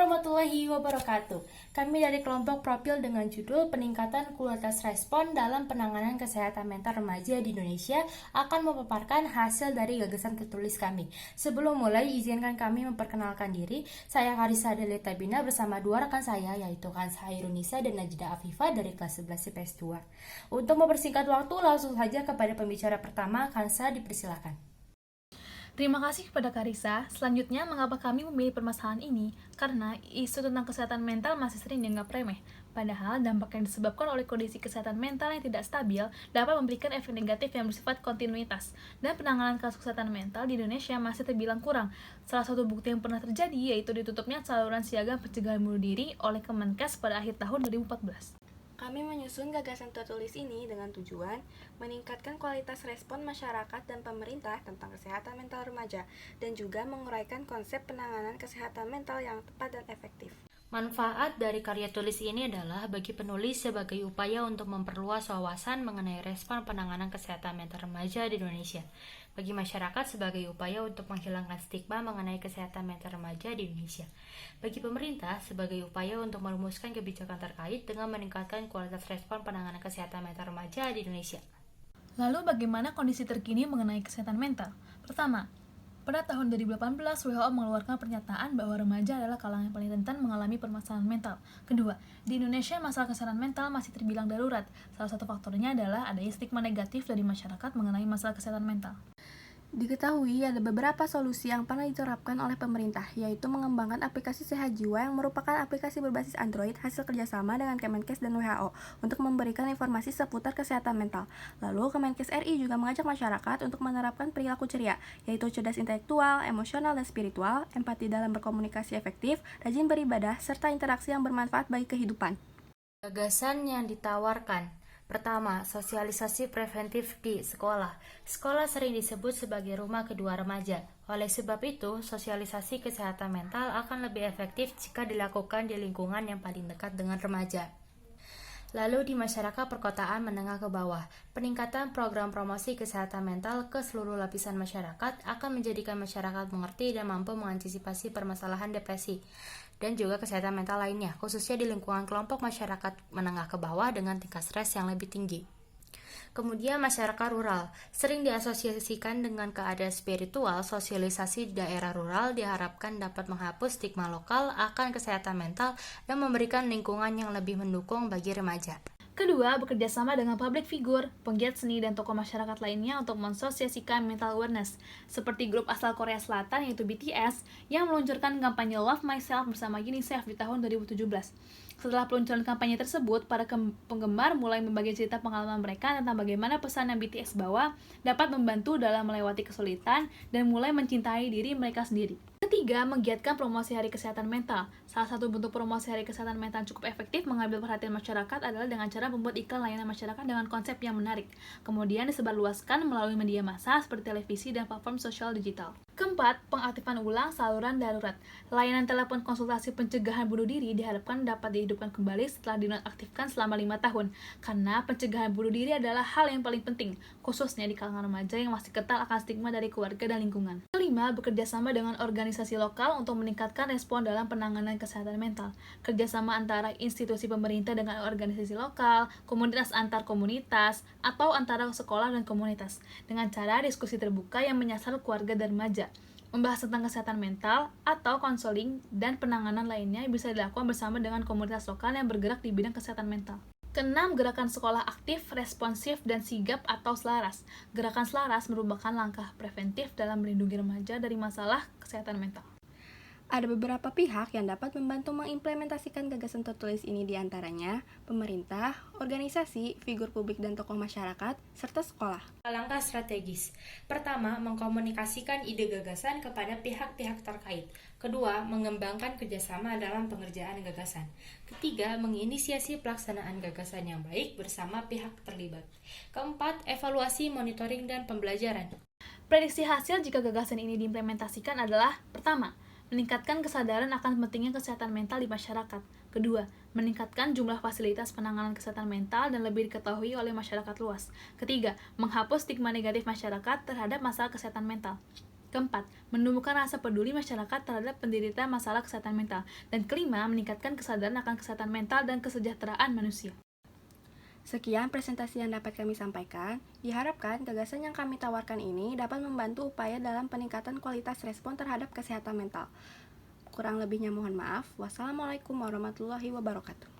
warahmatullahi wabarakatuh. Kami dari kelompok Profil dengan judul Peningkatan Kualitas Respon dalam Penanganan Kesehatan Mental Remaja di Indonesia akan memaparkan hasil dari gagasan tertulis kami. Sebelum mulai, izinkan kami memperkenalkan diri. Saya Karissa Delita Bina bersama dua rekan saya, yaitu Kansa Hairunisa dan Najda Afifah dari kelas 11 IPS 2. Untuk mempersingkat waktu, langsung saja kepada pembicara pertama. Kansa, dipersilakan. Terima kasih kepada Karissa. Selanjutnya, mengapa kami memilih permasalahan ini? Karena isu tentang kesehatan mental masih sering dianggap remeh. Padahal, dampak yang disebabkan oleh kondisi kesehatan mental yang tidak stabil dapat memberikan efek negatif yang bersifat kontinuitas. Dan penanganan kasus kesehatan mental di Indonesia masih terbilang kurang. Salah satu bukti yang pernah terjadi yaitu ditutupnya saluran siaga pencegahan bunuh diri oleh Kemenkes pada akhir tahun 2014. Kami menyusun gagasan tertulis ini dengan tujuan meningkatkan kualitas respon masyarakat dan pemerintah tentang kesehatan mental remaja dan juga menguraikan konsep penanganan kesehatan mental yang tepat dan efektif. Manfaat dari karya tulis ini adalah bagi penulis sebagai upaya untuk memperluas wawasan mengenai respon penanganan kesehatan mental remaja di Indonesia. Bagi masyarakat sebagai upaya untuk menghilangkan stigma mengenai kesehatan mental remaja di Indonesia. Bagi pemerintah sebagai upaya untuk merumuskan kebijakan terkait dengan meningkatkan kualitas respon penanganan kesehatan mental remaja di Indonesia. Lalu bagaimana kondisi terkini mengenai kesehatan mental? Pertama, pada tahun 2018, WHO mengeluarkan pernyataan bahwa remaja adalah kalangan yang paling rentan mengalami permasalahan mental. Kedua, di Indonesia masalah kesehatan mental masih terbilang darurat. Salah satu faktornya adalah adanya stigma negatif dari masyarakat mengenai masalah kesehatan mental. Diketahui ada beberapa solusi yang pernah diterapkan oleh pemerintah, yaitu mengembangkan aplikasi Sehat Jiwa yang merupakan aplikasi berbasis Android hasil kerjasama dengan Kemenkes dan WHO untuk memberikan informasi seputar kesehatan mental. Lalu Kemenkes RI juga mengajak masyarakat untuk menerapkan perilaku ceria, yaitu cerdas intelektual, emosional dan spiritual, empati dalam berkomunikasi efektif, rajin beribadah, serta interaksi yang bermanfaat bagi kehidupan. Gagasan yang ditawarkan. Pertama, sosialisasi preventif di sekolah. Sekolah sering disebut sebagai rumah kedua remaja. Oleh sebab itu, sosialisasi kesehatan mental akan lebih efektif jika dilakukan di lingkungan yang paling dekat dengan remaja. Lalu di masyarakat perkotaan menengah ke bawah, peningkatan program promosi kesehatan mental ke seluruh lapisan masyarakat akan menjadikan masyarakat mengerti dan mampu mengantisipasi permasalahan depresi dan juga kesehatan mental lainnya, khususnya di lingkungan kelompok masyarakat menengah ke bawah dengan tingkat stres yang lebih tinggi. Kemudian masyarakat rural, sering diasosiasikan dengan keadaan spiritual. Sosialisasi di daerah rural diharapkan dapat menghapus stigma lokal akan kesehatan mental dan memberikan lingkungan yang lebih mendukung bagi remaja. Kedua, bekerja sama dengan public figure, penggiat seni, dan tokoh masyarakat lainnya untuk mensosiasikan mental awareness, seperti grup asal Korea Selatan yaitu BTS yang meluncurkan kampanye Love Myself bersama UNICEF di tahun 2017. Setelah peluncuran kampanye tersebut, para penggemar mulai membagi cerita pengalaman mereka tentang bagaimana pesan yang BTS bawa dapat membantu dalam melewati kesulitan dan mulai mencintai diri mereka sendiri. Ketiga, menggiatkan promosi Hari Kesehatan Mental. Salah satu bentuk promosi Hari Kesehatan Mental cukup efektif mengambil perhatian masyarakat adalah dengan cara membuat iklan layanan masyarakat dengan konsep yang menarik. Kemudian disebarluaskan melalui media massa seperti televisi dan platform sosial digital. Keempat, pengaktifan ulang saluran darurat. Layanan telepon konsultasi pencegahan bunuh diri diharapkan dapat dihidupkan kembali setelah dinonaktifkan selama 5 tahun. Karena pencegahan bunuh diri adalah hal yang paling penting, khususnya di kalangan remaja yang masih kental akan stigma dari keluarga dan lingkungan. Kelima, bekerja sama dengan organisasi lokal untuk meningkatkan respon dalam penanganan kesehatan mental. Kerjasama antara institusi pemerintah dengan organisasi lokal, komunitas antar komunitas, atau antara sekolah dan komunitas, dengan cara diskusi terbuka yang menyasar keluarga dan remaja. Membahas tentang kesehatan mental atau konseling dan penanganan lainnya bisa dilakukan bersama dengan komunitas lokal yang bergerak di bidang kesehatan mental. Keenam, gerakan sekolah aktif, responsif, dan sigap atau selaras. Gerakan selaras merupakan langkah preventif dalam melindungi remaja dari masalah kesehatan mental. Ada beberapa pihak yang dapat membantu mengimplementasikan gagasan tertulis ini, diantaranya pemerintah, organisasi, figur publik dan tokoh masyarakat, serta sekolah. Langkah strategis. Pertama, mengkomunikasikan ide gagasan kepada pihak-pihak terkait. Kedua, mengembangkan kerjasama dalam pengerjaan gagasan. Ketiga, menginisiasi pelaksanaan gagasan yang baik bersama pihak terlibat. Keempat, evaluasi, monitoring, dan pembelajaran. Prediksi hasil jika gagasan ini diimplementasikan adalah: pertama, meningkatkan kesadaran akan pentingnya kesehatan mental di masyarakat. Kedua, meningkatkan jumlah fasilitas penanganan kesehatan mental dan lebih diketahui oleh masyarakat luas. Ketiga, menghapus stigma negatif masyarakat terhadap masalah kesehatan mental. Keempat, menumbuhkan rasa peduli masyarakat terhadap penderita masalah kesehatan mental. Dan kelima, meningkatkan kesadaran akan kesehatan mental dan kesejahteraan manusia. Sekian presentasi yang dapat kami sampaikan. Diharapkan gagasan yang kami tawarkan ini dapat membantu upaya dalam peningkatan kualitas respon terhadap kesehatan mental. Kurang lebihnya mohon maaf. Wassalamualaikum warahmatullahi wabarakatuh.